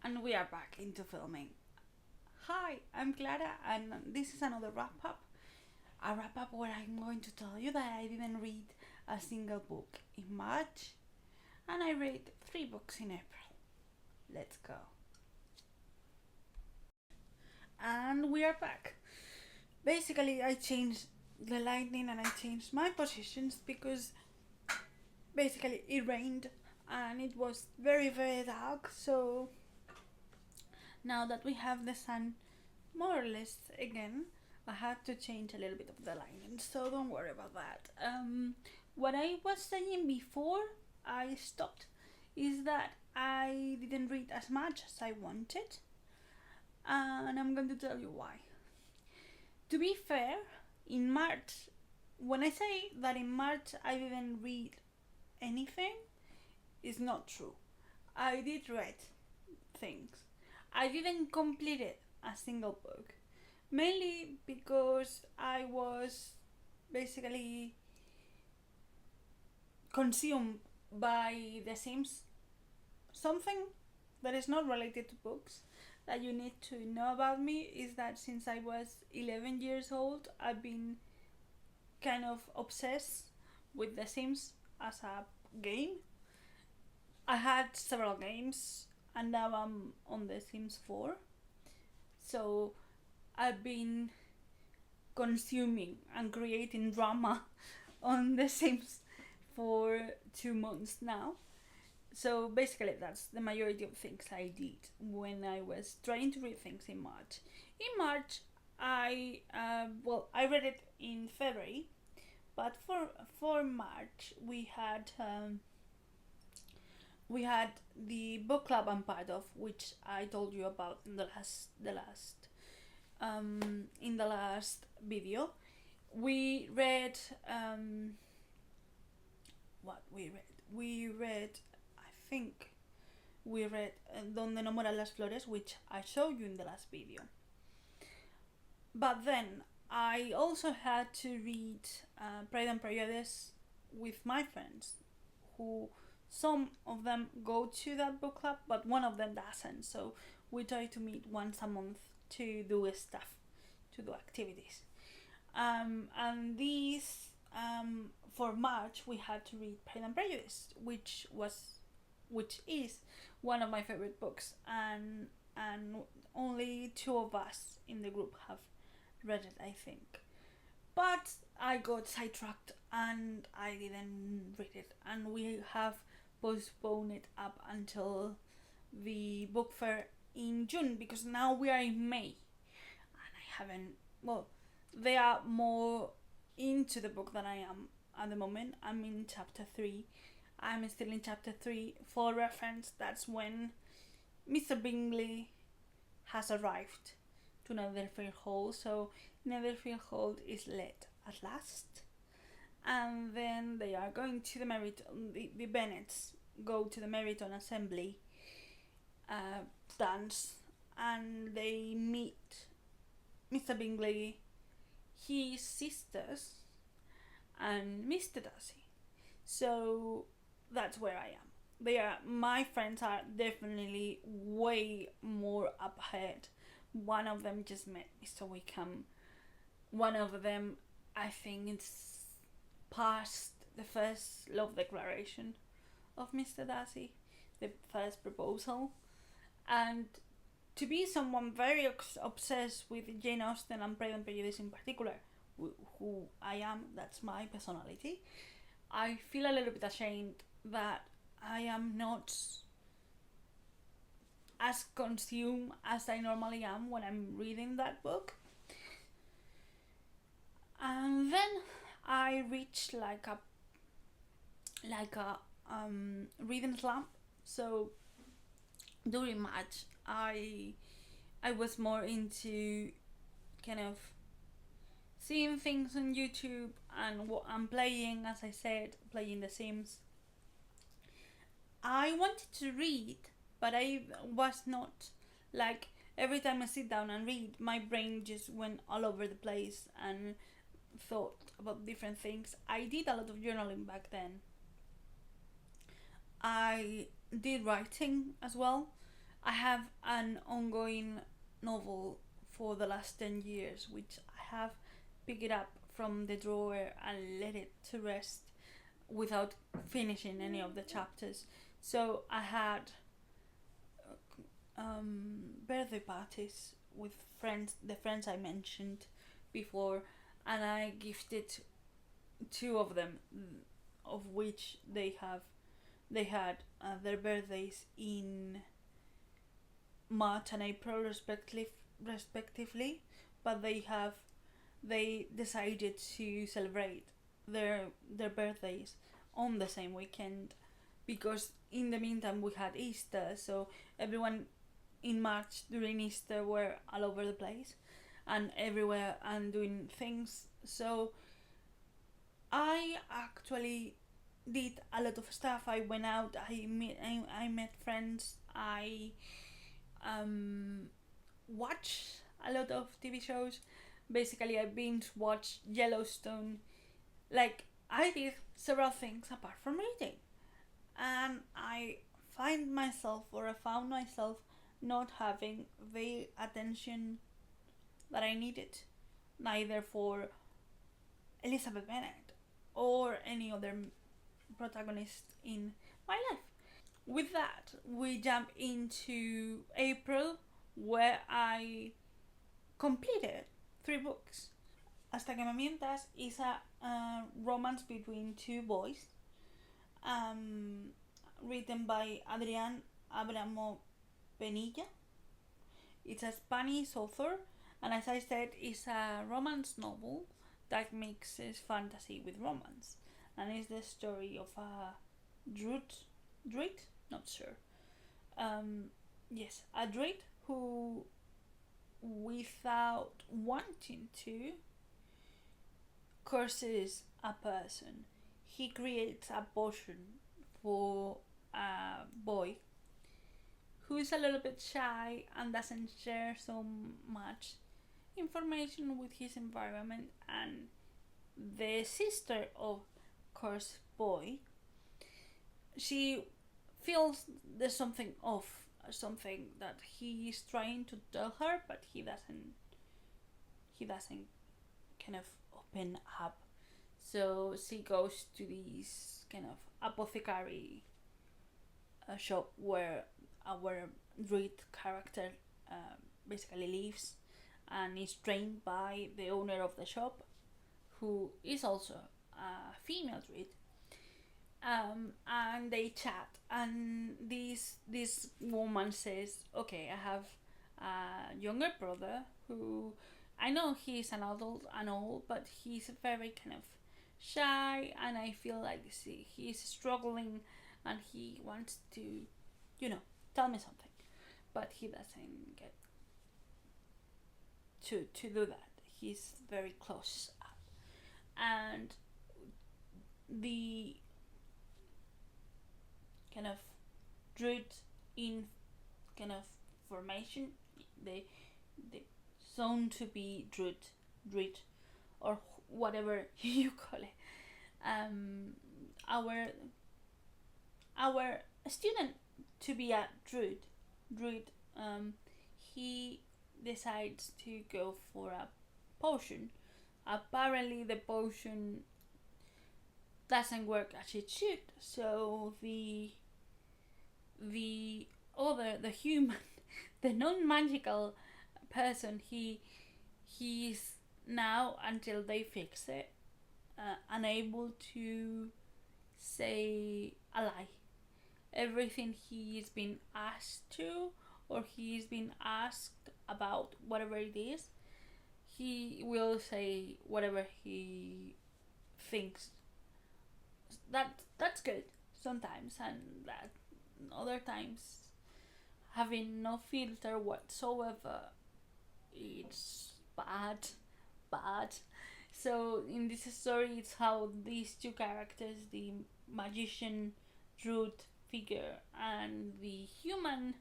And we are back into filming. Hi, I'm Clara, and this is another wrap up. A wrap up where I'm going to tell you that I didn't read a single book in March, and I read 3 books in April. Let's go. And we are back. Basically, I changed the lighting and I changed my positions because basically it rained and it was very, very dark. So now that we have the sun more or less again, I had to change a little bit of the lighting, so don't worry about that. What I was saying before I stopped is that I didn't read as much as I wanted, and I'm going to tell you why. To be fair, in March, when I say that in March I didn't read anything, it's not true. I did read things. I didn't complete it a single book, mainly because I was basically consumed by The Sims. Something that is not related to books that you need to know about me is that since I was 11 years old, I've been kind of obsessed with The Sims as a game. I had several games and now I'm on The Sims 4. So I've been consuming and creating drama on The Sims for 2 months now. So basically, that's the majority of things I did when I was trying to read things in March. In March, I read it in February, but for March we had the book club I'm part of, which I told you about in the last video. We read what we read. We read, I think, we read Donde no moran las flores, which I showed you in the last video. But then I also had to read Pride and Prejudice with my friends, who some of them go to that book club, but one of them doesn't. So we try to meet once a month to do stuff, to do activities. And these for March we had to read Pride and Prejudice, which is one of my favorite books, and only 2 of us in the group have read it, I think. But I got sidetracked and I didn't read it, and we have postponed it up until the book fair in June, because now we are in May and I haven't, well, they are more into the book than I am at the moment. I'm in chapter 3. I'm still in chapter 3. For reference, that's when Mr. Bingley has arrived to Netherfield Hall. So Netherfield Hall is let at last, and then they are going to the Meryton. The Bennets go to the Meryton Assembly dance, and they meet Mr. Bingley, his sisters, and Mr. Darcy. So that's where I am. My friends are definitely way more up ahead. One of them just met Mr. Wickham. One of them, I think, it's past the first love declaration of Mr. Darcy, the first proposal. And to be someone very obsessed with Jane Austen and Pride and Prejudice in particular, who I am, that's my personality, I feel a little bit ashamed that I am not as consumed as I normally am when I'm reading that book. And then I reached like a reading slump. So during March, I was more into kind of seeing things on YouTube and what I'm playing, as I said, playing The Sims. I wanted to read, but I was not, like, every time I sit down and read, my brain just went all over the place and thought about different things. I did a lot of journaling back then. I did writing as well. I have an ongoing novel for the last 10 years, which I have picked it up from the drawer and let it to rest without finishing any of the chapters. So I had birthday parties with friends, the friends I mentioned before, and I gifted two of them, of which they had their birthdays in March and April respectively, but they decided to celebrate their birthdays on the same weekend, because in the meantime we had Easter, so everyone in March during Easter were all over the place and everywhere and doing things. So I actually did a lot of stuff. I went out, I met friends, I watched a lot of TV shows. Basically, I binge watched Yellowstone. Like, I did several things apart from reading. And I found myself not having the attention that I needed, neither for Elizabeth Bennet or any other protagonist in my life. With that, we jump into April, where I completed 3 books. Hasta que me mientas is a romance between two boys, written by Adrián Abramo Penilla. It's a Spanish author, and as I said, it's a romance novel that mixes fantasy with romance, and it's the story of a druid, not sure. Yes, a druid who, without wanting to, curses a person. He creates a potion for a boy who is a little bit shy and doesn't share so much information with his environment, and the sister of cursed boy, she feels there's something off, something that he is trying to tell her, but he doesn't kind of open up. So she goes to this kind of apothecary shop where our druid character basically lives, and is trained by the owner of the shop, who is also a female druid. And they chat, and this woman says, "Okay, I have a younger brother who, I know he's an adult and all, but he's very kind of shy, and I feel like he's struggling, and he wants to, tell me something, but he doesn't get to do that. He's very close up, and the kind of druid in kind of formation, the soon to be druid, or whatever you call it. Our student to be a druid. He decides to go for a potion. Apparently, the potion doesn't work as it should. So the human, the non-magical person, he's now, until they fix it, unable to say a lie. Everything he's been asked to, or he's been asked about whatever it is, he will say whatever he thinks. That's good sometimes, and that other times, having no filter whatsoever, it's bad. So in this story, it's how these two characters, the magician druid figure and the human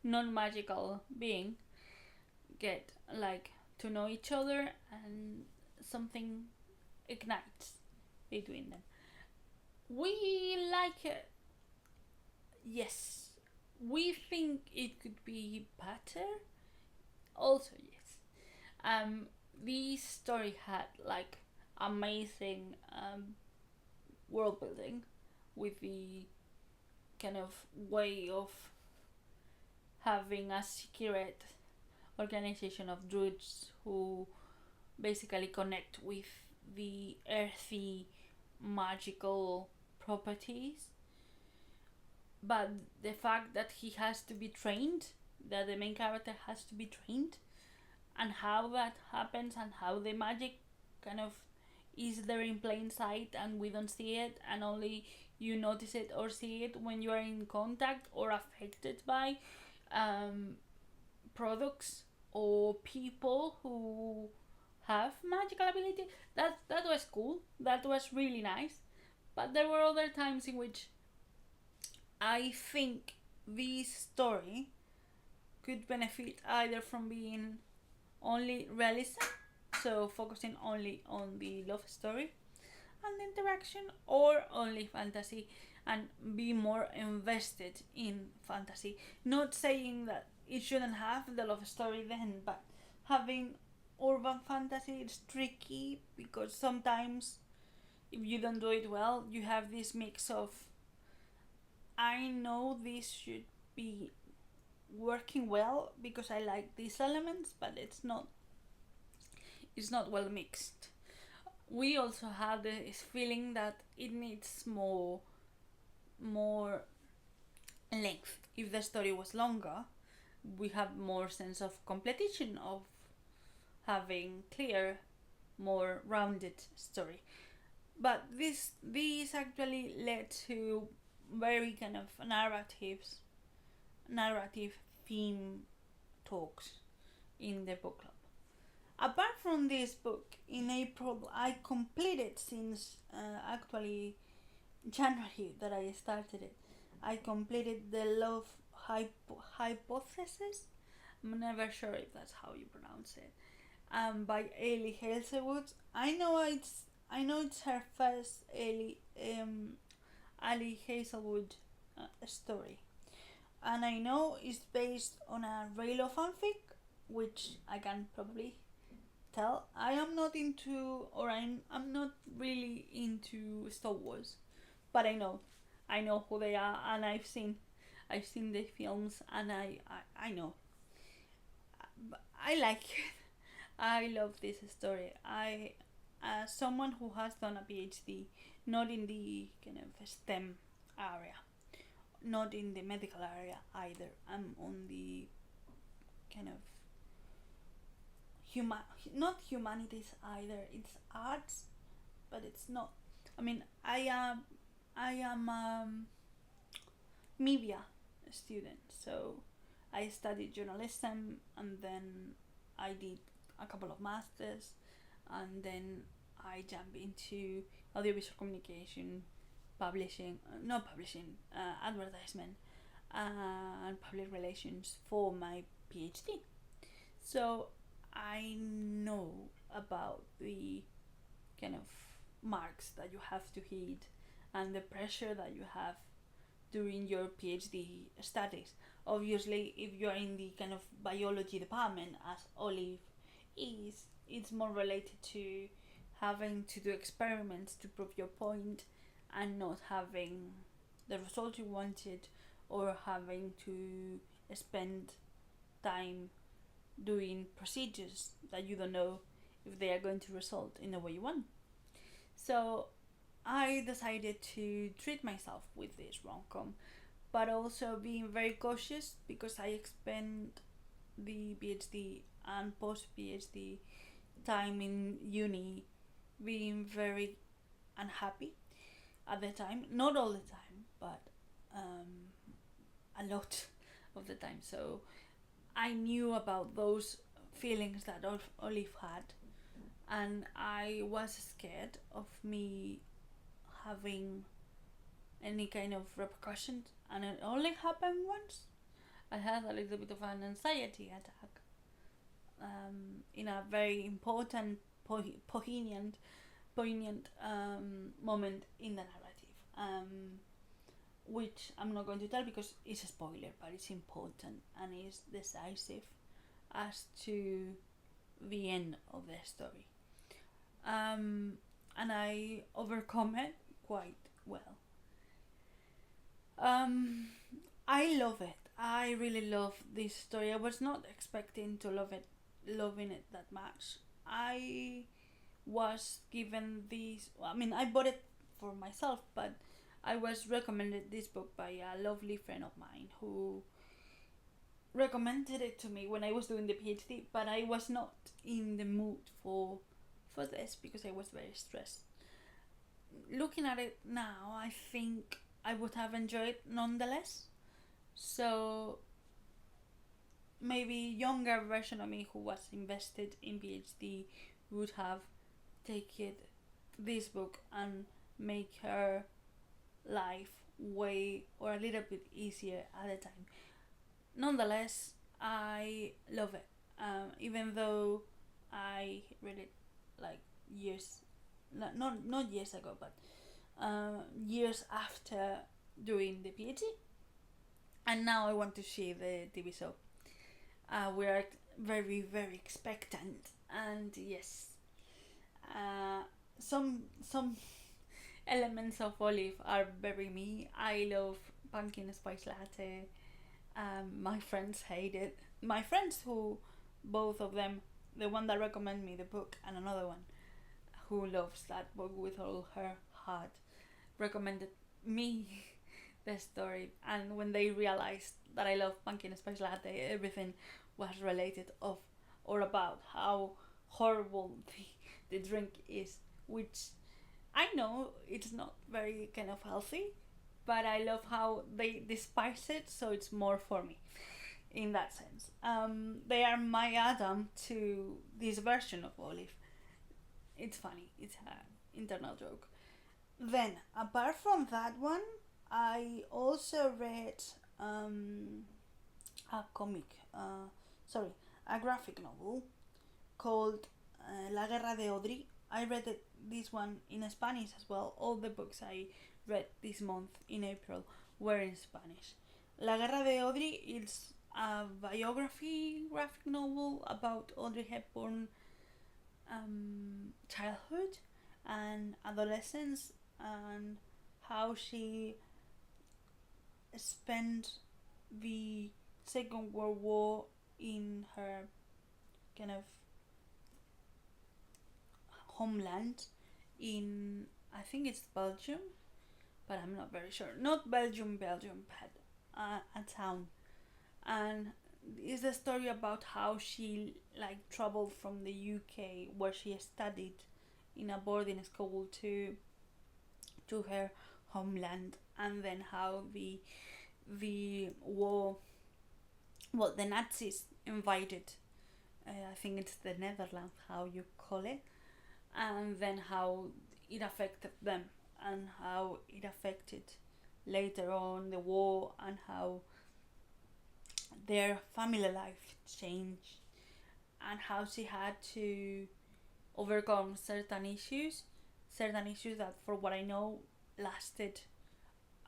non-magical being, get like to know each other, and something ignites between them. We like it. Yes, we think it could be better. Also, yes. This story had like amazing world building with the kind of way of having a secret organization of druids who basically connect with the earthy magical properties, but the fact that he has to be trained, that the main character has to be trained, and how that happens and how the magic kind of is there in plain sight and we don't see it, and only you notice it or see it when you are in contact or affected by um, products or people who have magical ability. That was cool. That was really nice. But there were other times in which I think this story could benefit either from being only realism, so focusing only on the love story and the interaction, or only fantasy and be more invested in fantasy. Not saying that it shouldn't have the love story then, but having urban fantasy is tricky because sometimes if you don't do it well, you have this mix of I know this should be working well because I like these elements, but it's not well mixed. We also have this feeling that it needs more length. If the story was longer, we have more sense of completion of having clear, more rounded story. But this actually led to very kind of narrative theme talks in the book club. Apart from this book, in April I completed, since actually January that I started it, I completed the Love Hypothesis. I'm never sure if that's how you pronounce it. By Ellie Hazelwood. I know it's her first Ellie Hazelwood story, and I know it's based on a Raylo fanfic, which I can probably tell. I am not into, or I'm not really into Star Wars, but I know who they are, and I've seen the films, and I know. I like it. I love this story. As someone who has done a PhD, not in the kind of STEM area, not in the medical area either. I'm on the kind of human, not humanities either. It's arts, but it's not. I mean, I am media student, so I studied journalism, and then I did a couple of masters, and then I jumped into audiovisual communication, publishing, not publishing, advertisement, and public relations for my PhD. So I know about the kind of marks that you have to hit and the pressure that you have during your PhD studies. Obviously, if you're in the kind of biology department, as Olive is, it's more related to having to do experiments to prove your point and not having the result you wanted, or having to spend time doing procedures that you don't know if they are going to result in the way you want. So I decided to treat myself with this rom-com, but also being very cautious because I spent the PhD and post-PhD time in uni being very unhappy at the time. Not all the time, but a lot of the time. So I knew about those feelings that Olive had, and I was scared of me having any kind of repercussions, and it only happened once. I had a little bit of an anxiety attack in a very important, poignant moment in the narrative. which I'm not going to tell because it's a spoiler, but it's important and is decisive as to the end of the story. And I overcome it quite well. I love it. I really love this story. I was not expecting to loving it that much. I was given this. I mean, I bought it for myself, but I was recommended this book by a lovely friend of mine who recommended it to me when I was doing the PhD, but I was not in the mood for this because I was very stressed. Looking at it now, I think I would have enjoyed nonetheless. So maybe younger version of me who was invested in PhD would have taken this book and make her life way or a little bit easier at the time. Nonetheless, I love it. Even though I read it like years, not years ago, but years after doing the PhD, and now I want to see the TV show. We are very very expectant, and yes, some elements of Olive are very me. I love pumpkin spice latte. My friends hate it. My friends who, both of them, the one that recommended me the book and another one who loves that book with all her heart, recommended me the story. And when they realized that I love pumpkin spice latte, everything was related of or about how horrible the drink is, which I know it's not very kind of healthy, but I love how they spice it so it's more for me in that sense. They are my Adam to this version of Olive. It's funny, it's an internal joke. Then, apart from that one, I also read a comic, a graphic novel called La Guerra de Odri. I read this one in Spanish as well. All the books I read this month in April were in Spanish. La Guerra de Audrey is a biography graphic novel about Audrey Hepburn childhood and adolescence and how she spent the Second World War in her kind of homeland in, I think it's Belgium, but I'm not very sure. Not Belgium, but a town. And it's a story about how she like traveled from the UK where she studied in a boarding school to her homeland, and then how the war, well, the Nazis invaded, I think it's the Netherlands, how you call it, and then how it affected them and how it affected later on the war and how their family life changed and how she had to overcome certain issues that, for what I know, lasted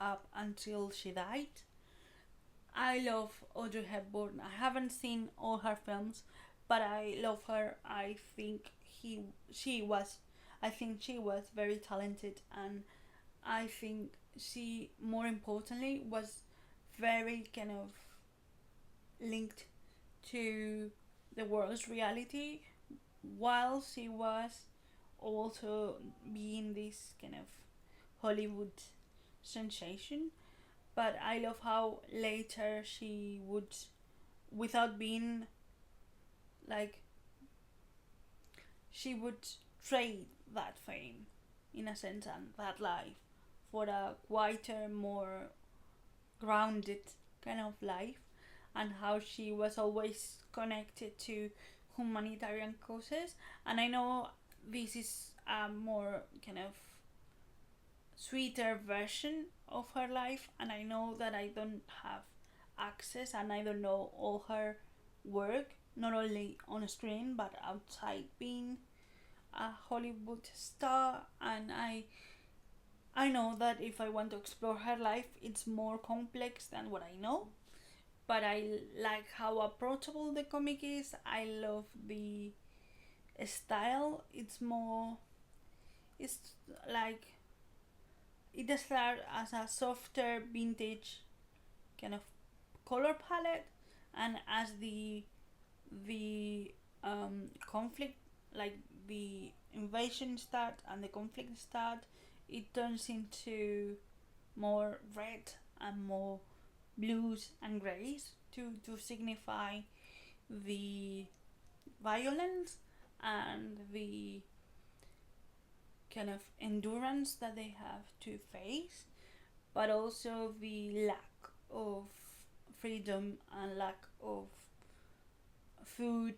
up until she died. I love Audrey Hepburn. I haven't seen all her films, but I love her. I think she was very talented, and I think she, more importantly, was very kind of linked to the world's reality while she was also being this kind of Hollywood sensation. But I love how later she would, without being like, she would trade that fame in a sense and that life for a quieter, more grounded kind of life, and how she was always connected to humanitarian causes. And I know this is a more kind of sweeter version of her life, and I know that I don't have access and I don't know all her work, not only on screen but outside being a Hollywood star, and I I know that if I want to explore her life, it's more complex than what I know, but I like how approachable the comic is. I love the style. It's like, it starts as a softer vintage kind of color palette, and as the conflict, like the invasion start and the conflict start, it turns into more red and more blues and grays to signify the violence and the kind of endurance that they have to face, but also the lack of freedom and lack of food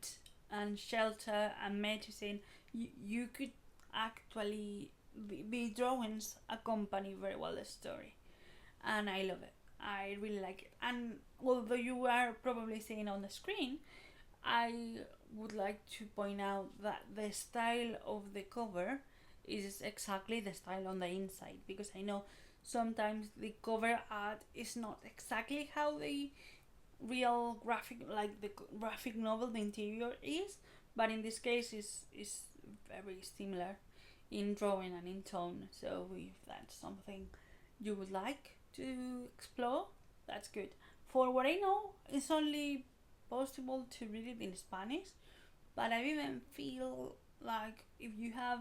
and shelter and medicine. You could actually, the drawings accompany very well the story, and I love it. I really like it. And although you are probably seeing on the screen, I would like to point out that the style of the cover is exactly the style on the inside, because I know sometimes the cover art is not exactly how the real graphic, like the graphic novel, the interior is, but in this case is very similar in drawing and in tone. So if that's something you would like to explore, that's good. For what I know, it's only possible to read it in Spanish, but I even feel like if you have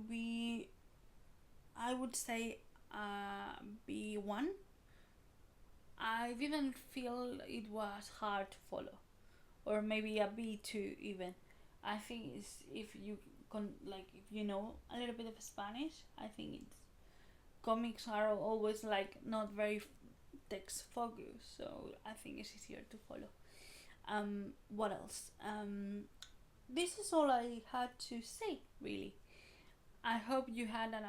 B, I would say B1, I didn't feel it was hard to follow, or maybe a B2 even. I think it's, if you like, if you know a little bit of Spanish, I think it's, comics are always like not very text focused, so I think it's easier to follow. What else? This is all I had to say, really. I hope you had an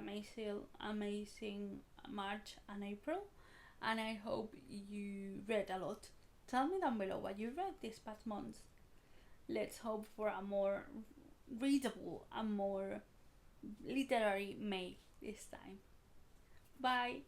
amazing March and April, and I hope you read a lot. Tell me down below what you read these past months. Let's hope for a more readable and more literary May this time. Bye!